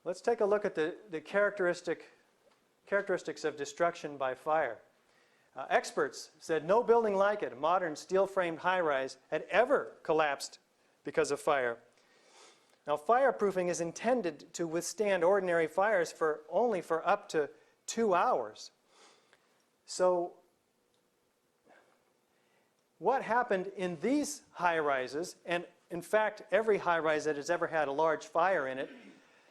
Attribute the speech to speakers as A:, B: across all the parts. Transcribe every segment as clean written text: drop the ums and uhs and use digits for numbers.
A: Let's take a look at the characteristics of destruction by fire. Experts said no building like it, a modern steel-framed high-rise, had ever collapsed because of fire. Now, fireproofing is intended to withstand ordinary fires only for up to 2 hours. So, what happened in these high-rises, and in fact, every high-rise that has ever had a large fire in it,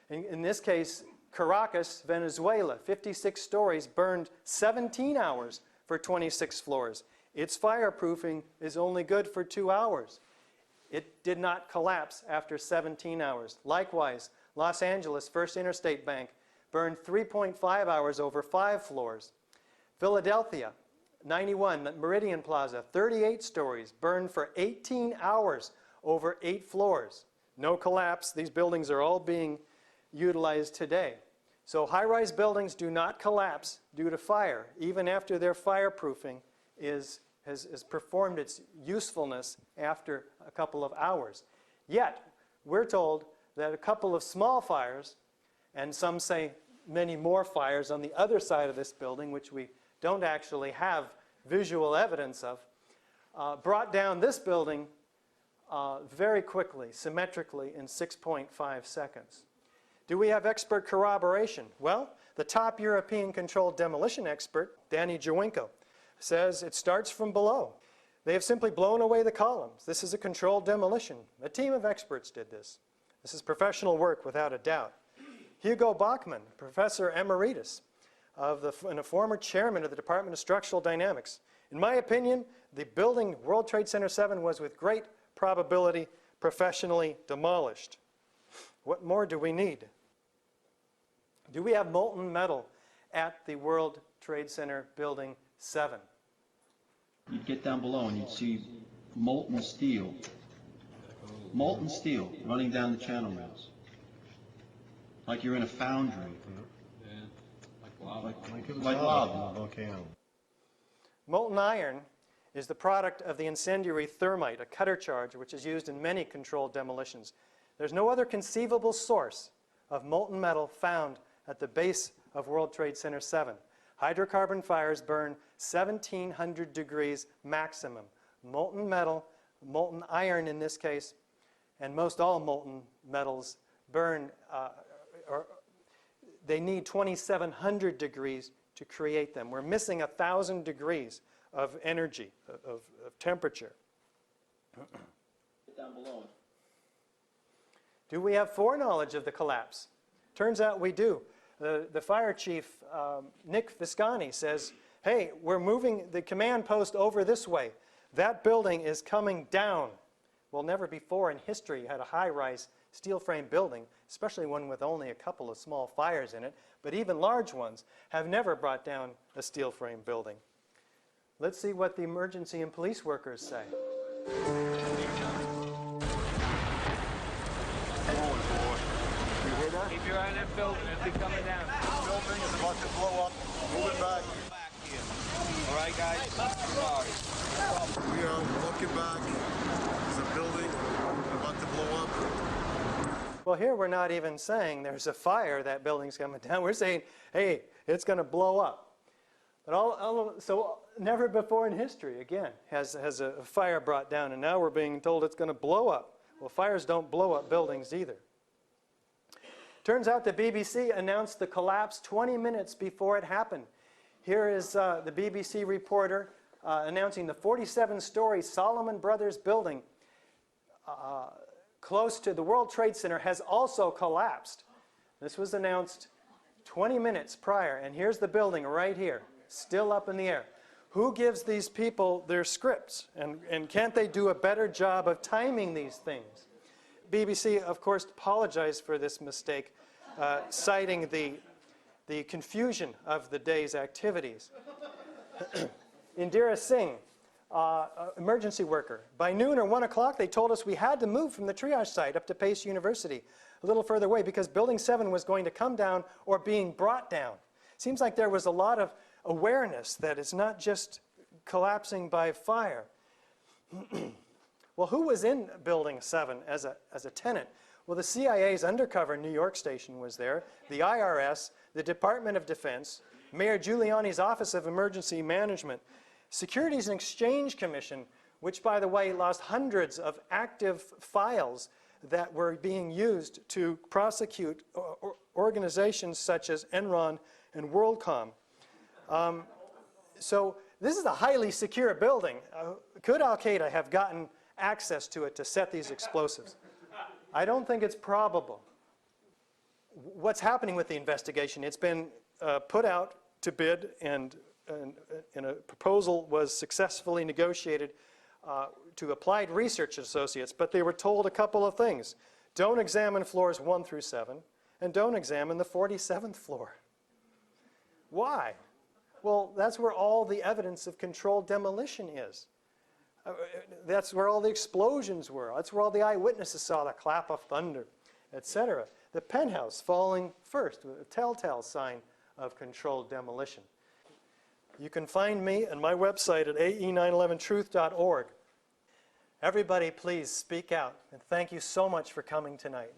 A: in this case, Caracas, Venezuela, 56 stories, burned 17 hours for 26 floors. Its fireproofing is only good for 2 hours. It did not collapse after 17 hours. Likewise, Los Angeles, First Interstate Bank, burned 3.5 hours over 5 floors. Philadelphia, 91, Meridian Plaza, 38 stories, burned for 18 hours over 8 floors. No collapse. These buildings are all being utilized today. So high-rise buildings do not collapse due to fire, even after their fireproofing has performed its usefulness after a couple of hours. Yet, we're told that a couple of small fires, and some say many more fires on the other side of this building, which we don't actually have visual evidence of, brought down this building very quickly, symmetrically, in 6.5 seconds. Do we have expert corroboration? Well, the top European controlled demolition expert, Danny Jawinko, says it starts from below. They have simply blown away the columns. This is a controlled demolition. A team of experts did this. This is professional work without a doubt. Hugo Bachmann, professor emeritus and a former chairman of the Department of Structural Dynamics. In my opinion, the building World Trade Center 7 was with great probability professionally demolished. What more do we need? Do we have molten metal at the World Trade Center Building 7?
B: You'd get down below and you'd see molten steel running down the channel rails. Like you're in a foundry. Like lava.
C: Volcano.
A: Molten iron is the product of the incendiary thermite, a cutter charge which is used in many controlled demolitions. There's no other conceivable source of molten metal found at the base of World Trade Center 7. Hydrocarbon fires burn 1,700 degrees maximum. Molten metal, molten iron in this case, and most all molten metals burn, they need 2,700 degrees to create them. We're missing 1,000 degrees of energy, of temperature.
B: Down below.
A: Do we have foreknowledge of the collapse? Turns out we do. The fire chief, Nick Viscani, says, hey, we're moving the command post over this way. That building is coming down. Well, never before in history had a high-rise steel frame building, especially one with only a couple of small fires in it, but even large ones have never brought down a steel frame building. Let's see what the emergency and police workers say.
D: Keep your eye on that building, it's coming down.
C: The building is about to blow up. Moving back.
D: All right, guys? Sorry.
C: We are looking back. There's a building about to blow up.
A: Well, here we're not even saying there's a fire, that building's coming down. We're saying, hey, it's going to blow up. But so never before in history, again, has a fire brought down, and now we're being told it's going to blow up. Well, fires don't blow up buildings either. Turns out the BBC announced the collapse 20 minutes before it happened. Here is the BBC reporter announcing the 47-story Solomon Brothers building close to the World Trade Center has also collapsed. This was announced 20 minutes prior, and here's the building right here, still up in the air. Who gives these people their scripts? And can't they do a better job of timing these things? BBC, of course, apologized for this mistake, citing the confusion of the day's activities. Indira Singh, emergency worker. By noon or 1 o'clock, they told us we had to move from the triage site up to Pace University, a little further away, because Building 7 was going to come down or being brought down. Seems like there was a lot of awareness that it's not just collapsing by fire. Well, who was in Building 7 as a tenant? Well, the CIA's undercover New York station was there, the IRS, the Department of Defense, Mayor Giuliani's Office of Emergency Management, Securities and Exchange Commission, which, by the way, lost hundreds of active files that were being used to prosecute organizations such as Enron and WorldCom. So this is a highly secure building. Could Al-Qaeda have gotten access to it to set these explosives? I don't think it's probable. What's happening with the investigation? It's been put out to bid, and a proposal was successfully negotiated to Applied Research Associates, but they were told a couple of things. Don't examine floors 1 through 7, and don't examine the 47th floor. Why? Well, that's where all the evidence of controlled demolition is. That's where all the explosions were. That's where all the eyewitnesses saw the clap of thunder, etc. The penthouse falling first, a telltale sign of controlled demolition. You can find me and my website at ae911truth.org. Everybody, please speak out, and thank you so much for coming tonight.